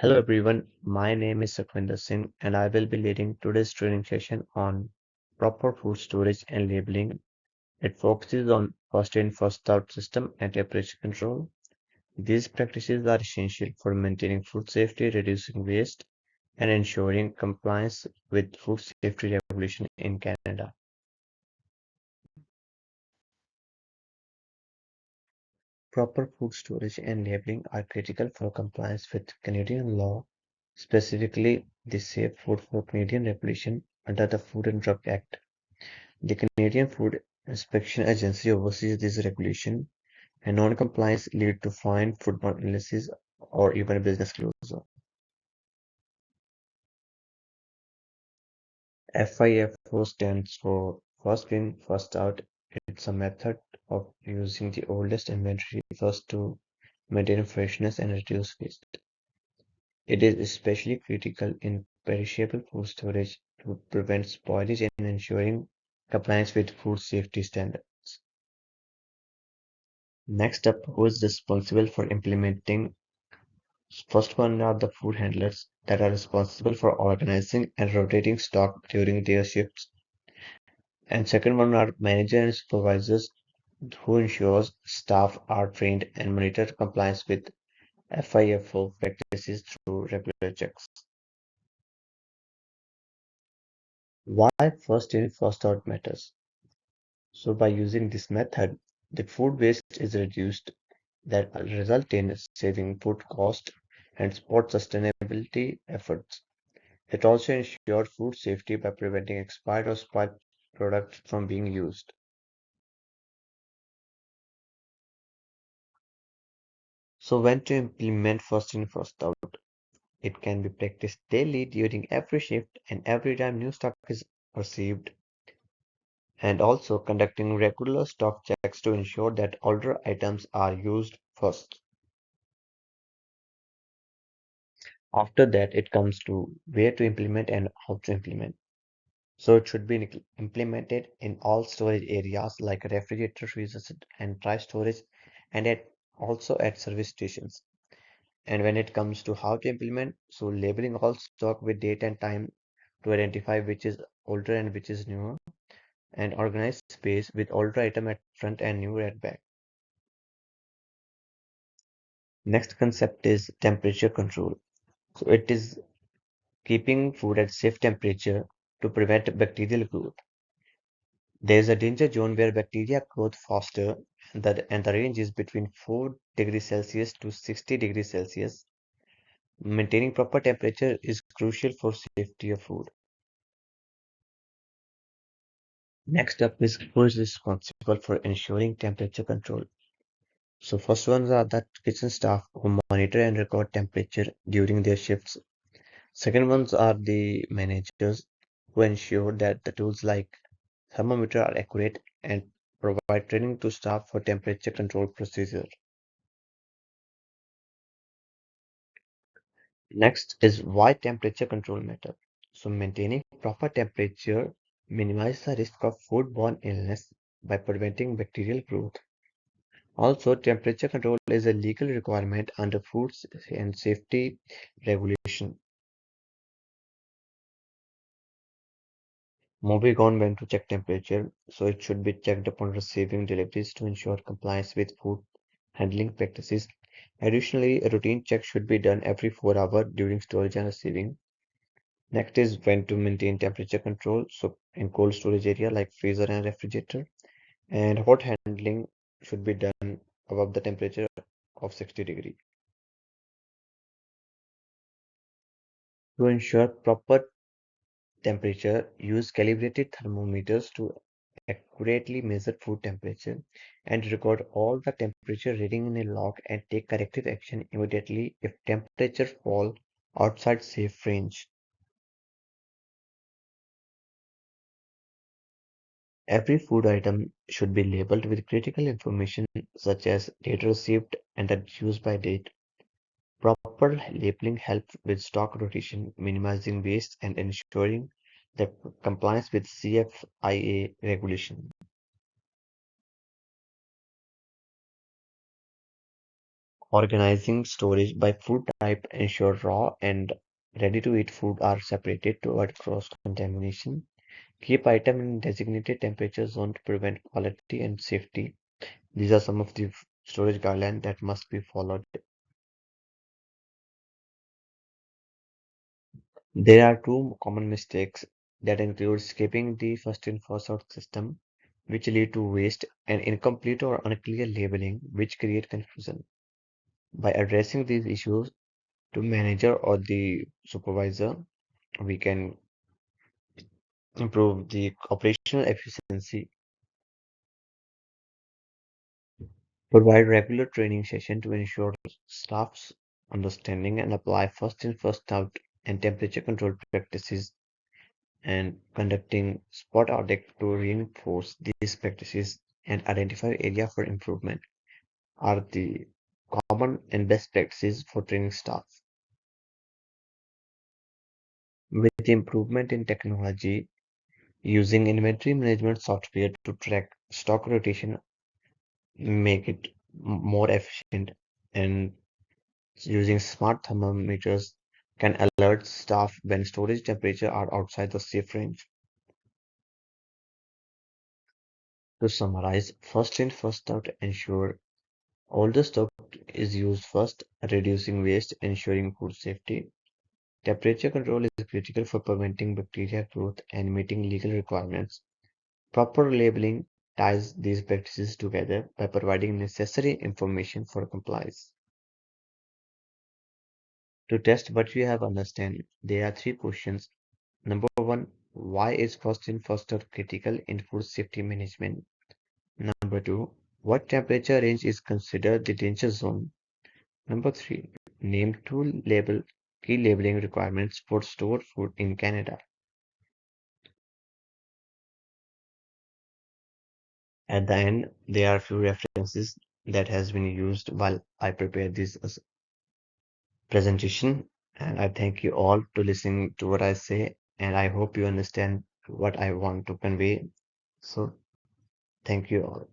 Hello everyone, my name is Sukhvinder Singh and I will be leading today's training session on proper food storage and labeling. It focuses on first in, first out system and temperature control. These practices are essential for maintaining food safety, reducing waste, and ensuring compliance with food safety regulation in Canada. Proper food storage and labeling are critical for compliance with Canadian law, specifically the Safe Food for Canadian regulation under the Food and Drug Act. The Canadian Food Inspection Agency oversees this regulation, and non-compliance lead to fine, foodborne illnesses, or even business closure. FIFO stands for First In, First Out. It's a method of using the oldest inventory first to maintain freshness and reduce waste. It is especially critical in perishable food storage to prevent spoilage and ensuring compliance with food safety standards. Next up, who is responsible for implementing? First one are the food handlers that are responsible for organizing and rotating stock during their shifts. And second one are managers and supervisors who ensures staff are trained and monitor compliance with FIFO practices through regular checks. Why first in, first out matters? So by using this method, the food waste is reduced that result in saving food cost and support sustainability efforts. It also ensures food safety by preventing expired or spoiled products from being used. So when to implement first in first out? It can be practiced daily during every shift and every time new stock is received, and also conducting regular stock checks to ensure that older items are used first. After that, it comes to where to implement and how to implement. So it should be implemented in all storage areas like refrigerator, freezers, and dry storage, and also at service stations. And when it comes to how to implement, so labeling all stock with date and time to identify which is older and which is newer, and organize space with older item at front and newer at back. Next concept is temperature control. So it is keeping food at safe temperature to prevent bacterial growth. There is a danger zone where bacteria grow faster, and the range is between 4 degrees Celsius to 60 degrees Celsius. Maintaining proper temperature is crucial for safety of food. Next up is who is responsible for ensuring temperature control. So first ones are the kitchen staff who monitor and record temperature during their shifts. Second ones are the managers who ensure that the tools like thermometer are accurate and provide training to staff for temperature control procedure. Next is why temperature control matter. So maintaining proper temperature minimizes the risk of foodborne illness by preventing bacterial growth. Also, temperature control is a legal requirement under food and safety regulation. Moving on when to check temperature, so it should be checked upon receiving deliveries to ensure compliance with food handling practices. Additionally, a routine check should be done every 4 hours during storage and receiving. Next is when to maintain temperature control, so in cold storage area like freezer and refrigerator, and hot handling should be done above the temperature of 60 degree. To ensure proper temperature, use calibrated thermometers to accurately measure food temperature and record all the temperature reading in a log and take corrective action immediately if temperature fall outside safe range. Every food item should be labeled with critical information such as date received and the use by date. Proper labeling helps with stock rotation, minimizing waste and ensuring that compliance with CFIA regulation. Organizing storage by food type ensure raw and ready-to-eat food are separated to avoid cross-contamination. Keep item in designated temperature zone to prevent quality and safety. These are some of the storage guidelines that must be followed. There are two common mistakes that include skipping the first in first out system, which lead to waste, and incomplete or unclear labeling, which create confusion. By addressing these issues to manager or the supervisor, we can improve the operational efficiency. Provide regular training session to ensure staff's understanding and apply first in first out and temperature control practices, and conducting spot audit to reinforce these practices and identify area for improvement are the common and best practices for training staff. With improvement in technology, using inventory management software to track stock rotation make it more efficient, and using smart thermometers can alert staff when storage temperature are outside the safe range. To summarize, first in first out ensure all the stock is used first, reducing waste, ensuring food safety. Temperature control is critical for preventing bacteria growth and meeting legal requirements. Proper labeling ties these practices together by providing necessary information for compliance. To test what you have understand, there are three questions. Number one, why is first in first out critical in food safety management? Number two, what temperature range is considered the danger zone? Number three, name two key labeling requirements for stored food in Canada. At the end, there are few references that has been used while I prepare this presentation, and I thank you all to listening to what I say, and I hope you understand what I want to convey. So thank you all.